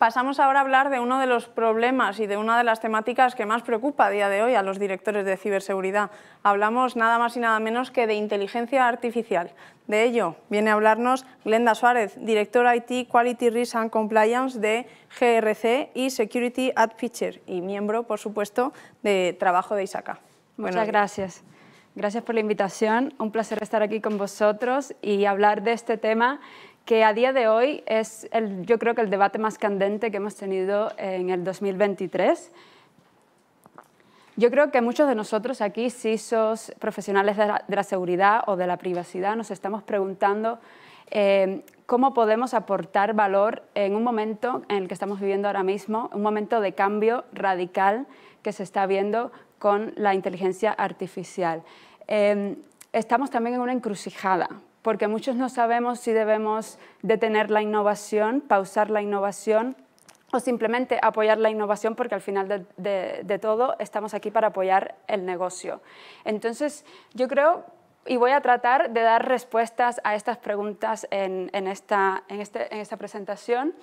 Pasamos ahora a hablar de uno de los problemas y de una de las temáticas que más preocupa a día de hoy a los directores de ciberseguridad. Hablamos nada más y nada menos que de inteligencia artificial. De ello viene a hablarnos Glenda Suárez, directora IT Quality Risk and Compliance de GRC y Security at Pitcher y miembro, por supuesto, de trabajo de ISACA. Muchas gracias. Gracias por la invitación. Un placer estar aquí con vosotros y hablar de este tema que a día de hoy es, yo creo que el debate más candente que hemos tenido en el 2023. Yo creo que muchos de nosotros aquí, CISOs, profesionales de la seguridad o de la privacidad, nos estamos preguntando cómo podemos aportar valor en un momento en el que estamos viviendo ahora mismo, un momento de cambio radical que se está viendo con la inteligencia artificial. Estamos también en una encrucijada, porque muchos no sabemos si debemos detener la innovación, pausar la innovación o simplemente apoyar la innovación, porque al final de todo estamos aquí para apoyar el negocio. Entonces, yo creo, y voy a tratar de dar respuestas a estas preguntas en esta presentación.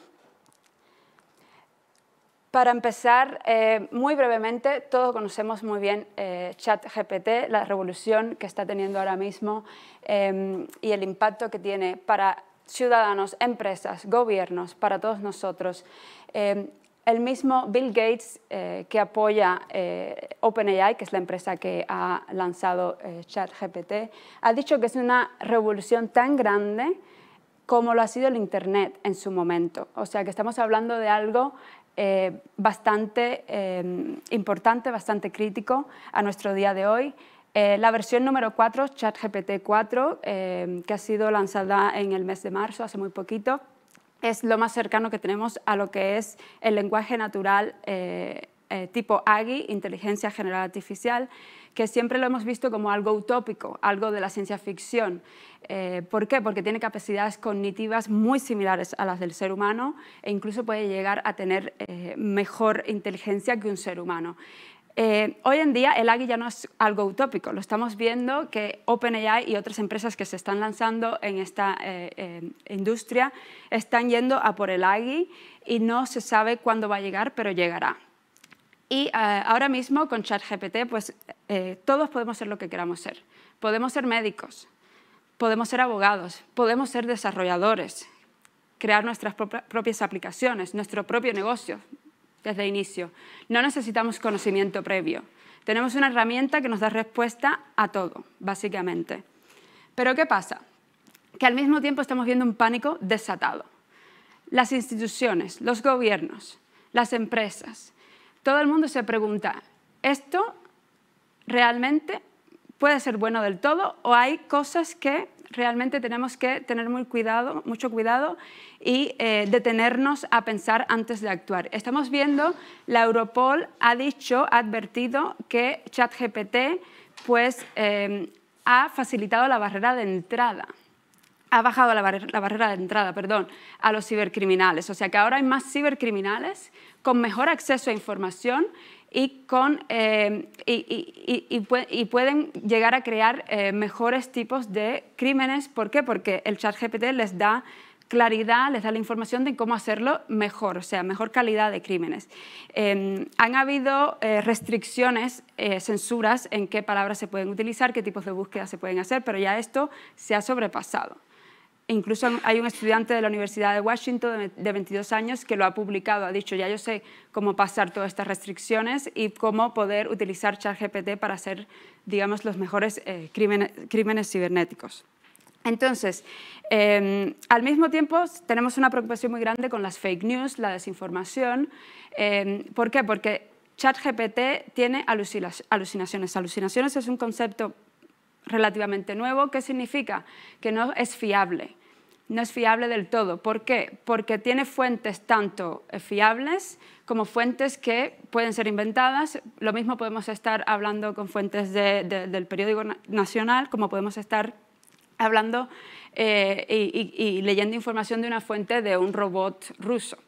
Para empezar, muy brevemente, todos conocemos muy bien ChatGPT, la revolución que está teniendo ahora mismo y el impacto que tiene para ciudadanos, empresas, gobiernos, para todos nosotros. El mismo Bill Gates, que apoya OpenAI, que es la empresa que ha lanzado ChatGPT, ha dicho que es una revolución tan grande como lo ha sido el Internet en su momento. O sea, que estamos hablando de algo bastante importante, bastante crítico a nuestro día de hoy. La versión número 4, ChatGPT 4, que ha sido lanzada en el mes de marzo, hace muy poquito, es lo más cercano que tenemos a lo que es el lenguaje natural tipo AGI, Inteligencia General Artificial, que siempre lo hemos visto como algo utópico, algo de la ciencia ficción. ¿Por qué? Porque tiene capacidades cognitivas muy similares a las del ser humano e incluso puede llegar a tener mejor inteligencia que un ser humano. Hoy en día el AGI ya no es algo utópico, lo estamos viendo que OpenAI y otras empresas que se están lanzando en esta industria están yendo a por el AGI y no se sabe cuándo va a llegar, pero llegará. Y ahora mismo con ChatGPT pues, todos podemos ser lo que queramos ser. Podemos ser médicos, podemos ser abogados, podemos ser desarrolladores, crear nuestras propias aplicaciones, nuestro propio negocio desde el inicio. No necesitamos conocimiento previo. Tenemos una herramienta que nos da respuesta a todo, básicamente. Pero ¿qué pasa? Que al mismo tiempo estamos viendo un pánico desatado. Las instituciones, los gobiernos, las empresas, todo el mundo se pregunta, ¿esto realmente puede ser bueno del todo o hay cosas que realmente tenemos que tener mucho cuidado y detenernos a pensar antes de actuar? Estamos viendo, la Europol ha advertido que ChatGPT pues, ha facilitado la barrera de entrada. Ha bajado la barrera de entrada, a los cibercriminales. O sea que ahora hay más cibercriminales con mejor acceso a información y pueden llegar a crear mejores tipos de crímenes. ¿Por qué? Porque el ChatGPT les da claridad, les da la información de cómo hacerlo mejor, o sea, mejor calidad de crímenes. Han habido restricciones, censuras en qué palabras se pueden utilizar, qué tipos de búsqueda se pueden hacer, pero ya esto se ha sobrepasado. Incluso hay un estudiante de la Universidad de Washington de 22 años que lo ha publicado, ha dicho, ya yo sé cómo pasar todas estas restricciones y cómo poder utilizar ChatGPT para hacer, digamos, los mejores crímenes cibernéticos. Entonces, al mismo tiempo tenemos una preocupación muy grande con las fake news, la desinformación. ¿Por qué? Porque ChatGPT tiene alucinaciones. Alucinaciones es un concepto relativamente nuevo. ¿Qué significa? Que no es fiable. No es fiable del todo. ¿Por qué? Porque tiene fuentes tanto fiables como fuentes que pueden ser inventadas. Lo mismo podemos estar hablando con fuentes del periódico nacional, como podemos estar hablando y leyendo información de una fuente de un robot ruso.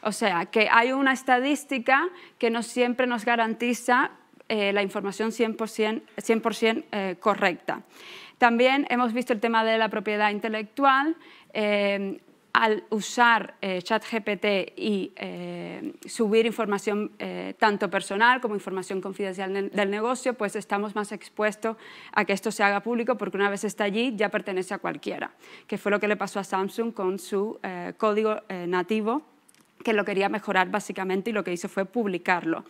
O sea, que hay una estadística que no siempre nos garantiza la información 100% correcta. También hemos visto el tema de la propiedad intelectual. al usar ChatGPT y subir información tanto personal como información confidencial del negocio, pues estamos más expuestos a que esto se haga público, porque una vez está allí ya pertenece a cualquiera, que fue lo que le pasó a Samsung con su código nativo, que lo quería mejorar básicamente y lo que hizo fue publicarlo.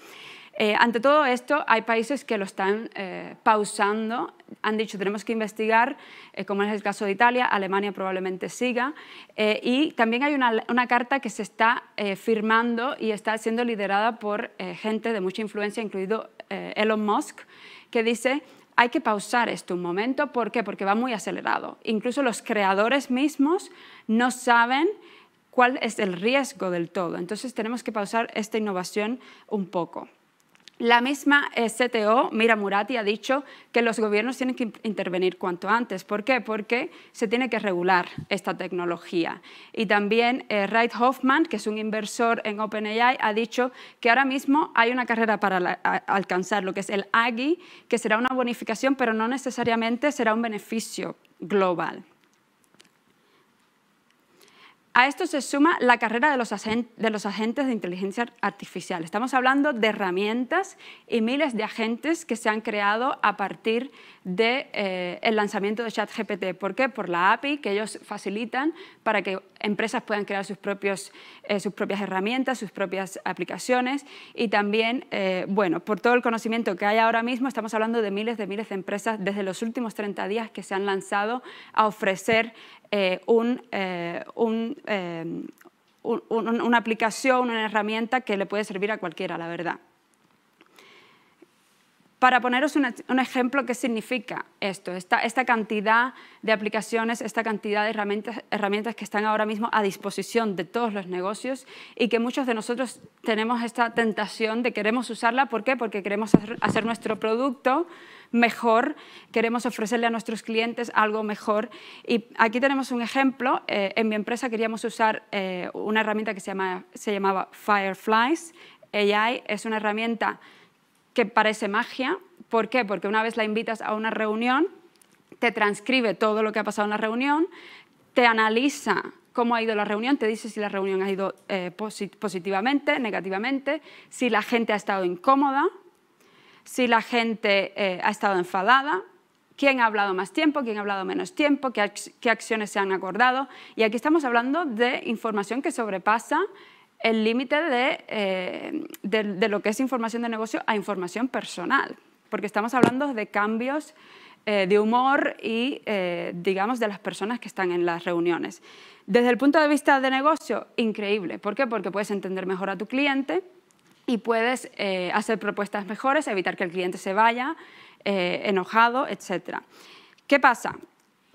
Ante todo esto, hay países que lo están pausando, han dicho tenemos que investigar, como es el caso de Italia, Alemania probablemente siga, y también hay una carta que se está firmando y está siendo liderada por gente de mucha influencia, incluido Elon Musk, que dice hay que pausar esto un momento. ¿Por qué? Porque va muy acelerado. Incluso los creadores mismos no saben cuál es el riesgo del todo. Entonces tenemos que pausar esta innovación un poco. La misma CTO, Mira Murati, ha dicho que los gobiernos tienen que intervenir cuanto antes. ¿Por qué? Porque se tiene que regular esta tecnología. Y también Reid Hoffman, que es un inversor en OpenAI, ha dicho que ahora mismo hay una carrera para alcanzar lo que es el AGI, que será una bonificación, pero no necesariamente será un beneficio global. A esto se suma la carrera de los agentes de inteligencia artificial. Estamos hablando de herramientas y miles de agentes que se han creado a partir del lanzamiento de ChatGPT. ¿Por qué? Por la API que ellos facilitan para que empresas puedan crear sus propias herramientas, sus propias aplicaciones, y también, bueno, por todo el conocimiento que hay ahora mismo, estamos hablando de miles de empresas desde los últimos 30 días que se han lanzado a ofrecer una aplicación, una herramienta que le puede servir a cualquiera, la verdad. Para poneros un ejemplo, ¿qué significa esto? Esta cantidad de aplicaciones, esta cantidad de herramientas que están ahora mismo a disposición de todos los negocios y que muchos de nosotros tenemos esta tentación de queremos usarla. ¿Por qué? Porque queremos hacer nuestro producto mejor, queremos ofrecerle a nuestros clientes algo mejor. Y aquí tenemos un ejemplo. En mi empresa queríamos usar una herramienta que se llamaba Fireflies AI. Es una herramienta que parece magia. ¿Por qué? Porque una vez la invitas a una reunión, te transcribe todo lo que ha pasado en la reunión, te analiza cómo ha ido la reunión, te dice si la reunión ha ido positivamente, negativamente, si la gente ha estado incómoda, si la gente ha estado enfadada, quién ha hablado más tiempo, quién ha hablado menos tiempo, qué acciones se han acordado. Y aquí estamos hablando de información que sobrepasa el límite de lo que es información de negocio a información personal, porque estamos hablando de cambios de humor y, digamos, de las personas que están en las reuniones. Desde el punto de vista de negocio, increíble. ¿Por qué? Porque puedes entender mejor a tu cliente y puedes hacer propuestas mejores, evitar que el cliente se vaya enojado, etc. ¿Qué pasa?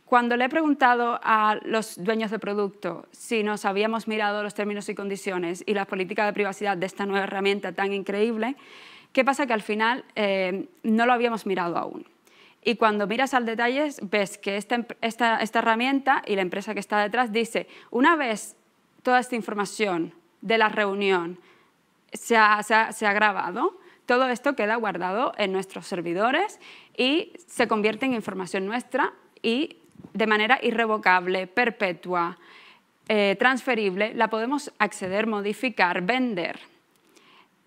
Cuando le he preguntado a los dueños de producto si nos habíamos mirado los términos y condiciones y las políticas de privacidad de esta nueva herramienta tan increíble, ¿qué pasa? Que al final no lo habíamos mirado aún. Y cuando miras al detalle ves que esta herramienta y la empresa que está detrás dice, una vez toda esta información de la reunión se ha grabado, todo esto queda guardado en nuestros servidores y se convierte en información nuestra y de manera irrevocable, perpetua, transferible, la podemos acceder, modificar, vender.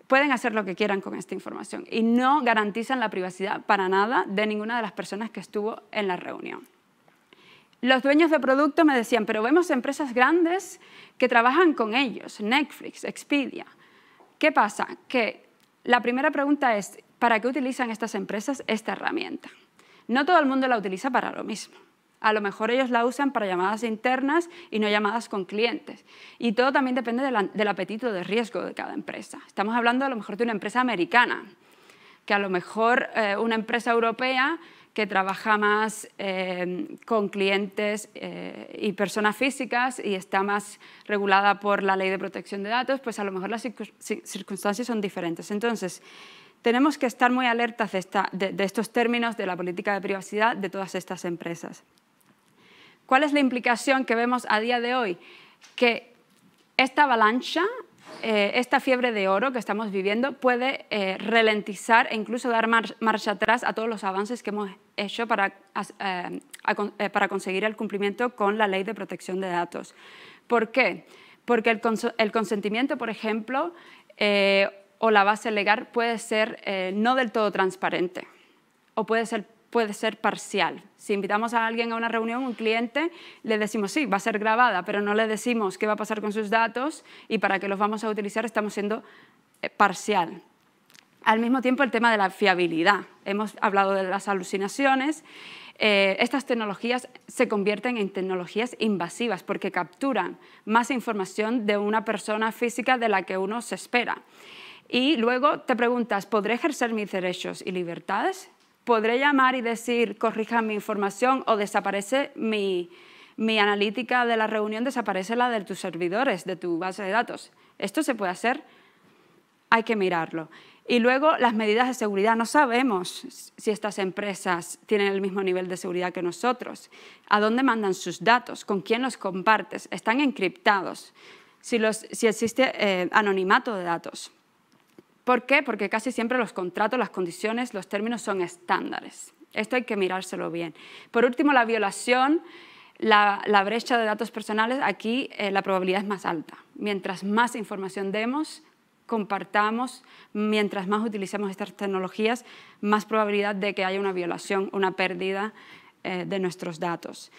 Pueden hacer lo que quieran con esta información y no garantizan la privacidad para nada de ninguna de las personas que estuvo en la reunión. Los dueños de producto me decían, pero vemos empresas grandes que trabajan con ellos, Netflix, Expedia. ¿Qué pasa? Que la primera pregunta es, ¿para qué utilizan estas empresas esta herramienta? No todo el mundo la utiliza para lo mismo. A lo mejor ellos la usan para llamadas internas y no llamadas con clientes. Y todo también depende del apetito de riesgo de cada empresa. Estamos hablando a lo mejor de una empresa americana, que a lo mejor una empresa europea que trabaja más con clientes y personas físicas y está más regulada por la ley de protección de datos, pues a lo mejor las circunstancias son diferentes. Entonces, tenemos que estar muy alertas de estos términos de la política de privacidad de todas estas empresas. ¿Cuál es la implicación que vemos a día de hoy? Que esta avalancha, esta fiebre de oro que estamos viviendo puede ralentizar e incluso dar marcha atrás a todos los avances que hemos hecho para conseguir el cumplimiento con la ley de protección de datos. ¿Por qué? Porque el consentimiento, por ejemplo, o la base legal puede ser no del todo transparente o puede ser parcial. Si invitamos a alguien a una reunión, un cliente, le decimos sí, va a ser grabada, pero no le decimos qué va a pasar con sus datos y para qué los vamos a utilizar, estamos siendo parcial. Al mismo tiempo, el tema de la fiabilidad. Hemos hablado de las alucinaciones. Estas tecnologías se convierten en tecnologías invasivas porque capturan más información de una persona física de la que uno se espera. Y luego te preguntas, ¿podré ejercer mis derechos y libertades? ¿Podré llamar y decir, corrijan mi información o desaparece mi analítica de la reunión, desaparece la de tus servidores, de tu base de datos? ¿Esto se puede hacer? Hay que mirarlo. Y luego las medidas de seguridad. No sabemos si estas empresas tienen el mismo nivel de seguridad que nosotros. ¿A dónde mandan sus datos? ¿Con quién los compartes? ¿Están encriptados? Si existe anonimato de datos. ¿Por qué? Porque casi siempre los contratos, las condiciones, los términos son estándares. Esto hay que mirárselo bien. Por último, la violación, la brecha de datos personales, aquí la probabilidad es más alta. Mientras más información demos, compartamos, mientras más utilicemos estas tecnologías, más probabilidad de que haya una violación, una pérdida de nuestros datos.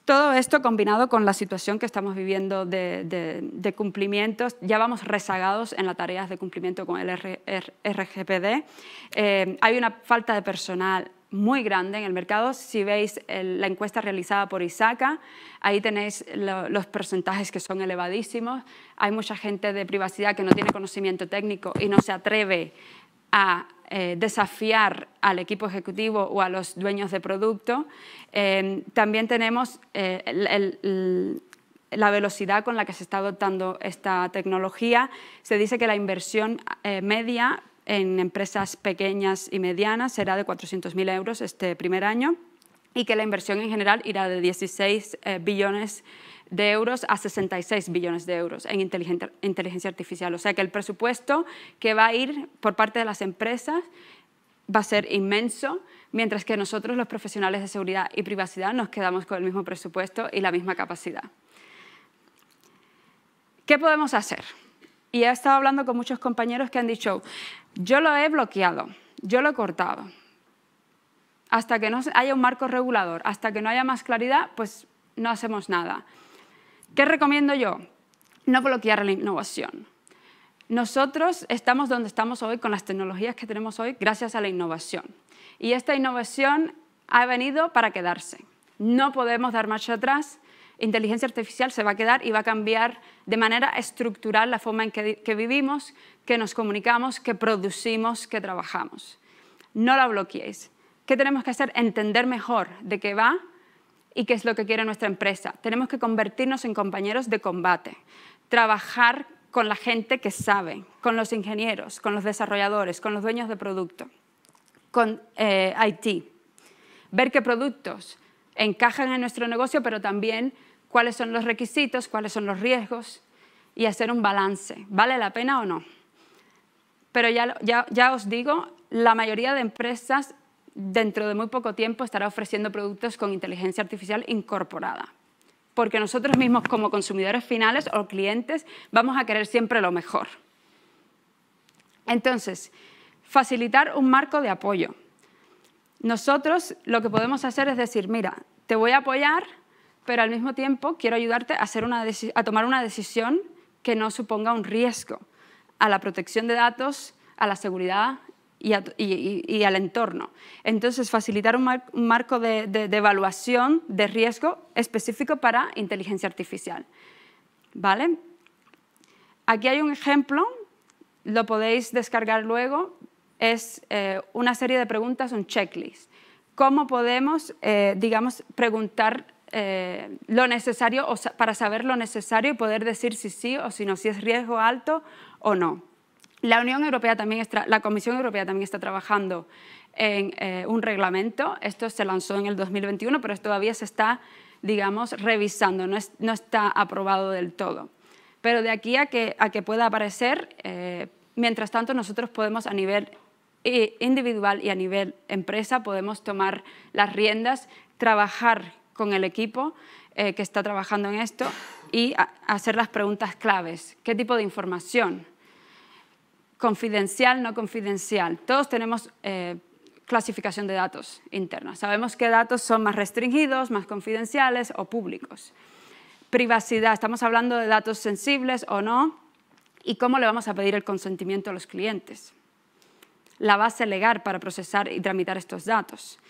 Todo esto combinado con la situación que estamos viviendo de cumplimientos, ya vamos rezagados en las tareas de cumplimiento con el RGPD. Hay una falta de personal muy grande en el mercado. Si veis la encuesta realizada por ISACA, ahí tenéis los porcentajes que son elevadísimos. Hay mucha gente de privacidad que no tiene conocimiento técnico y no se atreve a desafiar al equipo ejecutivo o a los dueños de producto. También tenemos la velocidad con la que se está adoptando esta tecnología. Se dice que la inversión media en empresas pequeñas y medianas será de 400.000 euros este primer año y que la inversión en general irá de 16 billones de euros a 66 billones de euros en inteligencia artificial. O sea que el presupuesto que va a ir por parte de las empresas va a ser inmenso, mientras que nosotros, los profesionales de seguridad y privacidad, nos quedamos con el mismo presupuesto y la misma capacidad. ¿Qué podemos hacer? Y he estado hablando con muchos compañeros que han dicho, yo lo he bloqueado, yo lo he cortado. Hasta que no haya un marco regulador, hasta que no haya más claridad, pues no hacemos nada. ¿Qué recomiendo yo? No bloquear la innovación. Nosotros estamos donde estamos hoy con las tecnologías que tenemos hoy gracias a la innovación. Y esta innovación ha venido para quedarse. No podemos dar marcha atrás. Inteligencia artificial se va a quedar y va a cambiar de manera estructural la forma en que vivimos, que nos comunicamos, que producimos, que trabajamos. No la bloqueéis. ¿Qué tenemos que hacer? Entender mejor de qué va y qué es lo que quiere nuestra empresa. Tenemos que convertirnos en compañeros de combate, trabajar con la gente que sabe, con los ingenieros, con los desarrolladores, con los dueños de producto, con IT. Ver qué productos encajan en nuestro negocio, pero también cuáles son los requisitos, cuáles son los riesgos y hacer un balance. ¿Vale la pena o no? Pero ya os digo, la mayoría de empresas dentro de muy poco tiempo estará ofreciendo productos con inteligencia artificial incorporada. Porque nosotros mismos como consumidores finales o clientes vamos a querer siempre lo mejor. Entonces, facilitar un marco de apoyo. Nosotros lo que podemos hacer es decir, mira, te voy a apoyar, pero al mismo tiempo quiero ayudarte a tomar una decisión que no suponga un riesgo a la protección de datos, a la seguridad y al entorno. Entonces, facilitar un marco de evaluación de riesgo específico para inteligencia artificial. ¿Vale? Aquí hay un ejemplo, lo podéis descargar luego, es una serie de preguntas, un checklist. ¿Cómo podemos, digamos, preguntar lo necesario para saber lo necesario y poder decir si sí o si no, si es riesgo alto o no? La Comisión Europea también está trabajando en un reglamento. Esto se lanzó en el 2021, pero todavía se está, digamos, revisando, no está aprobado del todo. Pero de aquí a que pueda aparecer, mientras tanto nosotros podemos a nivel individual y a nivel empresa podemos tomar las riendas, trabajar con el equipo que está trabajando en esto y hacer las preguntas claves. ¿Qué tipo de información? Confidencial, no confidencial. Todos tenemos clasificación de datos interna. Sabemos qué datos son más restringidos, más confidenciales o públicos. Privacidad, estamos hablando de datos sensibles o no, y cómo le vamos a pedir el consentimiento a los clientes. La base legal para procesar y tramitar estos datos.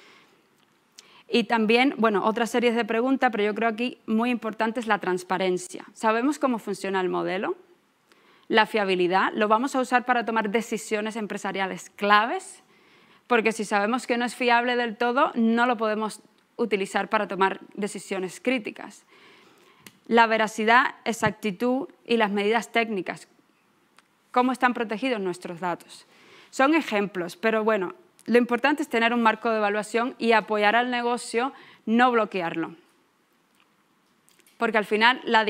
Y también, bueno, otras series de preguntas, pero yo creo aquí muy importante es la transparencia. ¿Sabemos cómo funciona el modelo? La fiabilidad, ¿lo vamos a usar para tomar decisiones empresariales claves? Porque si sabemos que no es fiable del todo, no lo podemos utilizar para tomar decisiones críticas. La veracidad, exactitud y las medidas técnicas. ¿Cómo están protegidos nuestros datos? Son ejemplos, pero bueno, lo importante es tener un marco de evaluación y apoyar al negocio, no bloquearlo. Porque al final la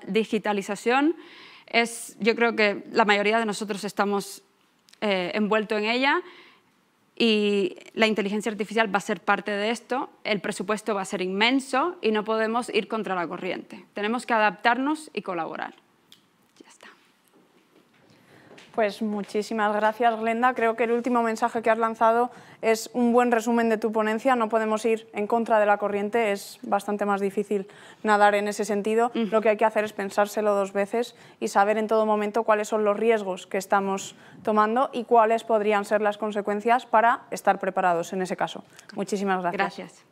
digitalización yo creo que la mayoría de nosotros estamos envueltos en ella y la inteligencia artificial va a ser parte de esto, el presupuesto va a ser inmenso y no podemos ir contra la corriente. Tenemos que adaptarnos y colaborar. Ya está. Pues muchísimas gracias, Glenda. Creo que el último mensaje que has lanzado es un buen resumen de tu ponencia. No podemos ir en contra de la corriente, es bastante más difícil nadar en ese sentido. Lo que hay que hacer es pensárselo 2 veces y saber en todo momento cuáles son los riesgos que estamos tomando y cuáles podrían ser las consecuencias para estar preparados en ese caso. Muchísimas gracias. Gracias.